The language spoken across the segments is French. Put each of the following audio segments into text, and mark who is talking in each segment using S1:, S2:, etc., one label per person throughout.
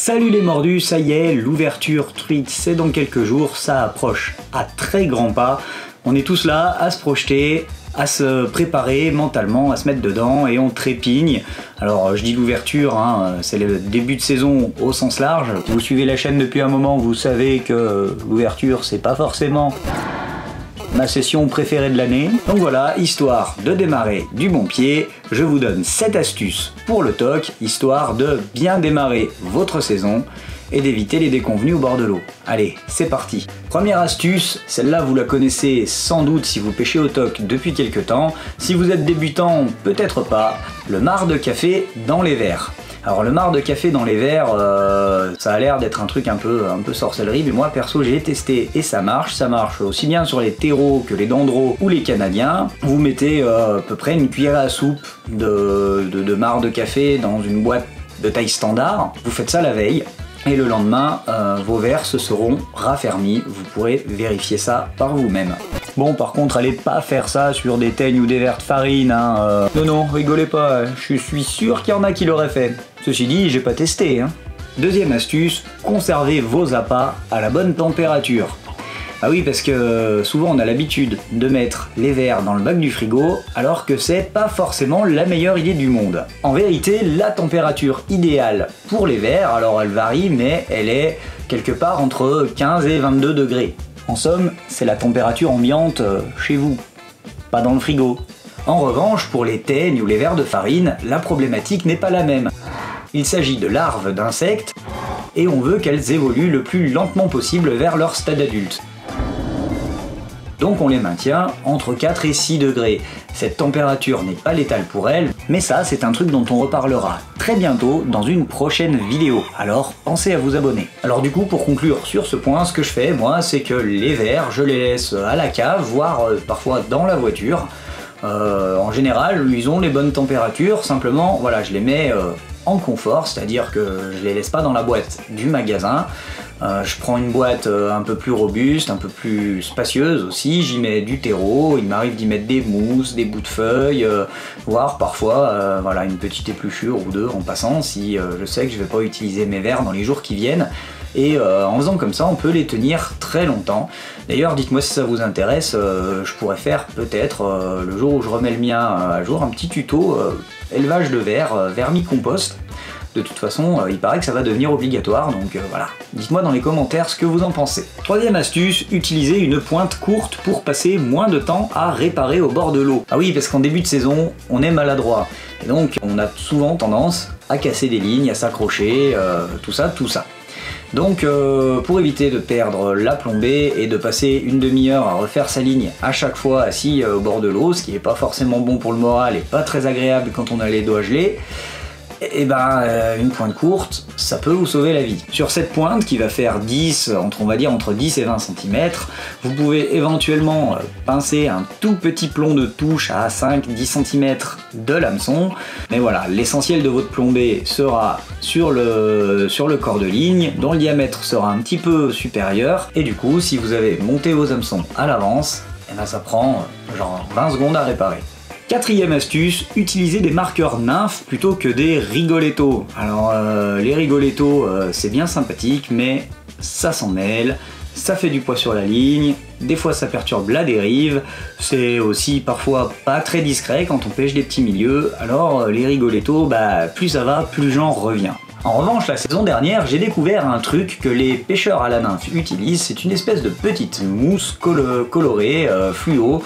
S1: Salut les mordus, ça y est, l'ouverture Twix c'est dans quelques jours, ça approche à très grands pas. On est tous là à se projeter, à se préparer mentalement, à se mettre dedans et on trépigne. Alors je dis l'ouverture, c'est le début de saison au sens large. Vous suivez la chaîne depuis un moment, vous savez que l'ouverture c'est pas forcément ma session préférée de l'année. Donc voilà, histoire de démarrer du bon pied, je vous donne 7 astuces pour le TOC, histoire de bien démarrer votre saison et d'éviter les déconvenus au bord de l'eau. Allez, c'est parti. Première astuce, celle-là vous la connaissez sans doute si vous pêchez au TOC depuis quelques temps. Si vous êtes débutant, peut-être pas, le marc de café dans les verres. Alors le marc de café dans les verres, ça a l'air d'être un truc un peu sorcellerie, mais moi perso j'ai testé et ça marche aussi bien sur les terreaux que les dendros ou les canadiens. Vous mettez à peu près une cuillère à soupe de marc de café dans une boîte de taille standard, vous faites ça la veille, et le lendemain, vos verres se seront raffermis, vous pourrez vérifier ça par vous-même. Bon, par contre, allez pas faire ça sur des teignes ou des verres de farine, Non, rigolez pas, je suis sûr qu'il y en a qui l'auraient fait. Ceci dit, j'ai pas testé, Deuxième astuce, conservez vos appâts à la bonne température. Ah oui, parce que souvent on a l'habitude de mettre les verres dans le bac du frigo, alors que c'est pas forcément la meilleure idée du monde. En vérité, la température idéale pour les verres, alors elle varie, mais elle est quelque part entre 15 et 22 degrés. En somme, c'est la température ambiante chez vous, pas dans le frigo. En revanche, pour les teignes ou les verres de farine, la problématique n'est pas la même. Il s'agit de larves d'insectes, et on veut qu'elles évoluent le plus lentement possible vers leur stade adulte. Donc on les maintient entre 4 et 6 degrés. Cette température n'est pas létale pour elles, mais ça c'est un truc dont on reparlera très bientôt dans une prochaine vidéo. Alors pensez à vous abonner. Alors du coup pour conclure sur ce point, ce que je fais moi c'est que les verres je les laisse à la cave, voire parfois dans la voiture. En général ils ont les bonnes températures, simplement voilà je les mets en confort, c'est-à-dire que je les laisse pas dans la boîte du magasin. Je prends une boîte un peu plus robuste, un peu plus spacieuse aussi, j'y mets du terreau, il m'arrive d'y mettre des mousses, des bouts de feuilles, voire parfois voilà, une petite épluchure ou deux en passant si je sais que je vais pas utiliser mes verres dans les jours qui viennent. Et en faisant comme ça, on peut les tenir très longtemps. D'ailleurs, dites-moi si ça vous intéresse, je pourrais faire peut-être, le jour où je remets le mien à jour, un petit tuto élevage de verre, vermicompost. De toute façon, il paraît que ça va devenir obligatoire, donc voilà. Dites-moi dans les commentaires ce que vous en pensez. Troisième astuce, utilisez une pointe courte pour passer moins de temps à réparer au bord de l'eau. Ah oui, parce qu'en début de saison, on est maladroit. Et donc, on a souvent tendance à casser des lignes, à s'accrocher, tout ça. Donc pour éviter de perdre la plombée et de passer une demi-heure à refaire sa ligne à chaque fois assis au bord de l'eau, ce qui n'est pas forcément bon pour le moral et pas très agréable quand on a les doigts gelés, et une pointe courte, ça peut vous sauver la vie. Sur cette pointe qui va faire 10, on va dire entre 10 et 20 cm, vous pouvez éventuellement pincer un tout petit plomb de touche à 5-10 cm de l'hameçon. Mais voilà, l'essentiel de votre plombée sera sur le corps de ligne, dont le diamètre sera un petit peu supérieur. Et du coup, si vous avez monté vos hameçons à l'avance, ça prend genre 20 secondes à réparer. Quatrième astuce, utilisez des marqueurs nymphes plutôt que des rigolettos. Alors les rigolettos c'est bien sympathique mais ça s'en mêle, ça fait du poids sur la ligne, des fois ça perturbe la dérive, c'est aussi parfois pas très discret quand on pêche des petits milieux, alors les rigolettos, plus ça va, plus j'en reviens. En revanche, la saison dernière, j'ai découvert un truc que les pêcheurs à la nymphe utilisent, c'est une espèce de petite mousse colorée, fluo,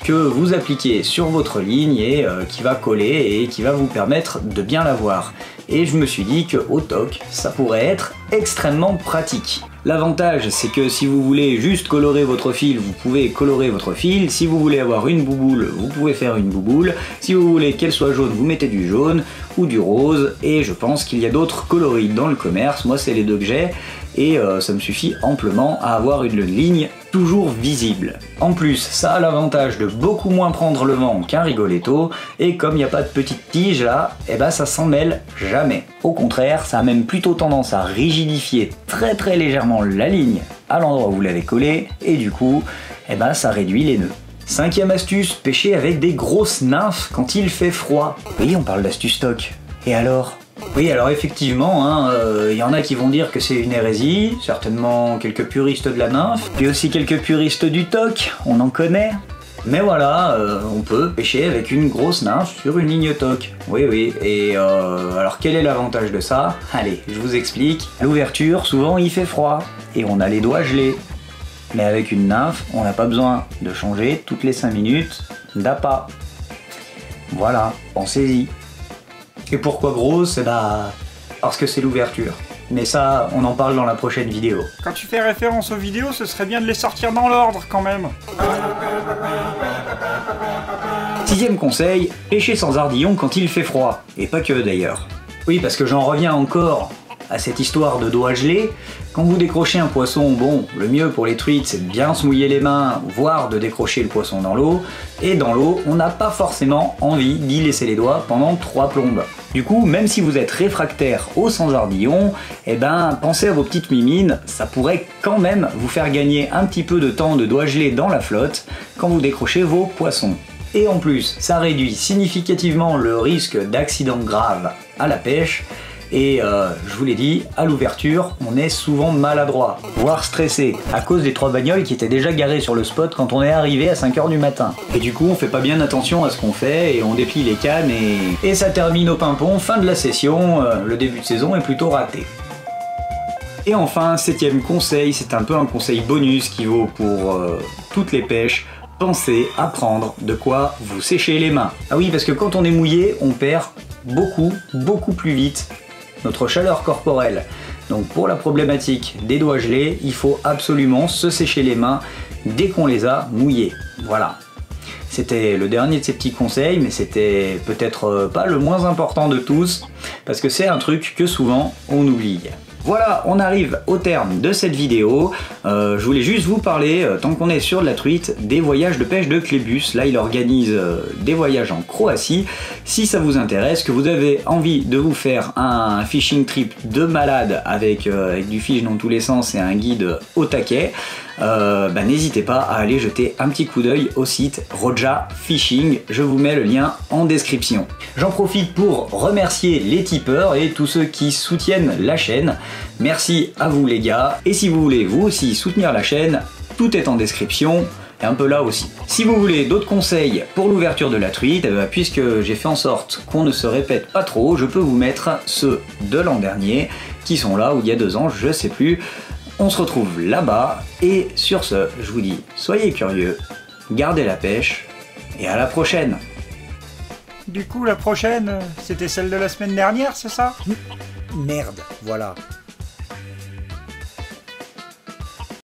S1: que vous appliquez sur votre ligne et qui va coller et qui va vous permettre de bien la voir. Et je me suis dit qu'au TOC, ça pourrait être extrêmement pratique. L'avantage, c'est que si vous voulez juste colorer votre fil, vous pouvez colorer votre fil. Si vous voulez avoir une bouboule, vous pouvez faire une bouboule. Si vous voulez qu'elle soit jaune, vous mettez du jaune ou du rose. Et je pense qu'il y a d'autres coloris dans le commerce. Moi, c'est les deux que j'ai. Et ça me suffit amplement à avoir une ligne toujours visible. En plus, ça a l'avantage de beaucoup moins prendre le vent qu'un rigoletto, et comme il n'y a pas de petite tige là, ça s'en mêle jamais. Au contraire, ça a même plutôt tendance à rigidifier très légèrement la ligne à l'endroit où vous l'avez collé, et du coup, ça réduit les nœuds. Cinquième astuce, pêcher avec des grosses nymphes quand il fait froid. Oui, on parle d'astuce TOC. Et alors ? Oui, alors effectivement, y en a qui vont dire que c'est une hérésie, certainement quelques puristes de la nymphe, puis aussi quelques puristes du toc, on en connaît. Mais voilà, on peut pêcher avec une grosse nymphe sur une ligne toc. Oui, oui, et alors quel est l'avantage de ça? Allez, je vous explique. À l'ouverture, souvent il fait froid, et on a les doigts gelés. Mais avec une nymphe, on n'a pas besoin de changer toutes les 5 minutes d'appât. Voilà, pensez-y. Et pourquoi grosse? Eh bah, parce que c'est l'ouverture. Mais ça, on en parle dans la prochaine vidéo.
S2: Quand tu fais référence aux vidéos, ce serait bien de les sortir dans l'ordre quand même.
S1: 6e conseil, pêcher sans ardillon quand il fait froid. Et pas que d'ailleurs. Oui, parce que j'en reviens encore à cette histoire de doigts gelés. Quand vous décrochez un poisson, bon, le mieux pour les truites, c'est de bien se mouiller les mains, voire de décrocher le poisson dans l'eau. Et dans l'eau, on n'a pas forcément envie d'y laisser les doigts pendant 3 plombes. Du coup, même si vous êtes réfractaire au sans ardillon, eh ben, pensez à vos petites mimines, ça pourrait quand même vous faire gagner un petit peu de temps de doigts gelés dans la flotte quand vous décrochez vos poissons. Et en plus, ça réduit significativement le risque d'accident grave à la pêche. Et je vous l'ai dit, à l'ouverture, on est souvent maladroit, voire stressé, à cause des 3 bagnoles qui étaient déjà garées sur le spot quand on est arrivé à 5 h du matin. Et du coup, on fait pas bien attention à ce qu'on fait, et on déplie les cannes, et ça termine au pimpon, fin de la session, le début de saison est plutôt raté. Et enfin, 7e conseil, c'est un peu un conseil bonus qui vaut pour toutes les pêches. Pensez à prendre de quoi vous sécher les mains. Ah oui, parce que quand on est mouillé, on perd beaucoup plus vite notre chaleur corporelle. Donc pour la problématique des doigts gelés, il faut absolument se sécher les mains dès qu'on les a mouillés. Voilà. C'était le dernier de ces petits conseils, mais c'était peut-être pas le moins important de tous, parce que c'est un truc que souvent on oublie. Voilà, on arrive au terme de cette vidéo. Je voulais juste vous parler, tant qu'on est sur de la truite, des voyages de pêche de Clébus. Là, il organise des voyages en Croatie. Si ça vous intéresse, que vous avez envie de vous faire un fishing trip de malade avec du fish dans tous les sens et un guide au taquet, n'hésitez pas à aller jeter un petit coup d'œil au site Roja Fishing, je vous mets le lien en description. J'en profite pour remercier les tipeurs et tous ceux qui soutiennent la chaîne. Merci à vous les gars, et si vous voulez vous aussi soutenir la chaîne, tout est en description. Et un peu là aussi. Si vous voulez d'autres conseils pour l'ouverture de la truite, puisque j'ai fait en sorte qu'on ne se répète pas trop, je peux vous mettre ceux de l'an dernier, qui sont là, ou il y a 2 ans, je sais plus. On se retrouve là-bas, et sur ce, je vous dis, soyez curieux, gardez la pêche, et à la prochaine.
S2: Du coup, la prochaine, c'était celle de la semaine dernière, c'est ça?
S1: Merde, voilà.